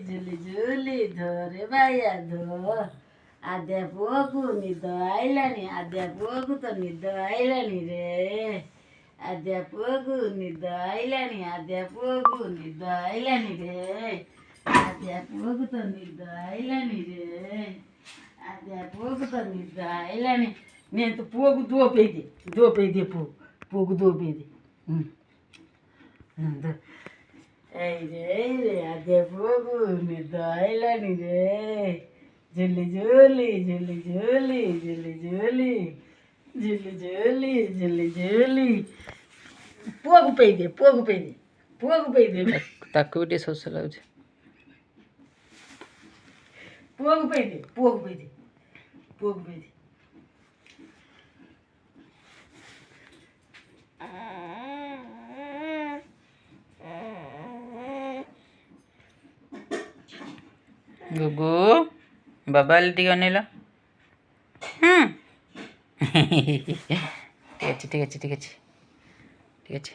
ঝুলি ঝুলি ধরে ভাইয়া ধো আদ্যা পুଅକୁ ନିଦ ଆଇଲାଣି ଆଦ୍ୟା ପୁଅକୁ ତ ନିଦ ଆଇଲାଣି ରେ ଆଦ୍ୟା ପୁଅକୁ ନିଦ ଆଇଲାଣି ଆଦ୍ୟା ପୁଅକୁ ନିଦ ଆଇଲାଣି ରେ ଆଦ୍ୟା ପୁଅକୁ ତ ନିଦ ଆଇଲାଣି ରେ ଆଦ୍ୟା ପୁଅକୁ ତ ନିଦ ଆଇଲାଣି ନେ ତୁ ପୁଅକୁ ଧୁଅ ପେଇଦେ ପୁଅକୁ ଧୁଅ ପେଇଦେ ଏଇ ରେ ଆଦ୍ୟା ପୁଅକୁ ନିଦ ଆଇଲାଣି ରେ ଝୁଲି ଝୁଲି ଝୁଲି ଝୁଲି ଝୁଲି ଝୁଲି ଝୁଲି ଝୁଲି ଝୁଲି ଝୁଲି ପୁଅକୁ ପେଇଦେ ତାକୁ ବି ଟିକେ ଶୋଷ ଲାଗୁଛି। ପୁଅକୁ ପେଇଦେ ଗୁଗୁ ବାବା ହେଲେ ଟିକେ ଅନେଇଲ। ଠିକ ଅଛି।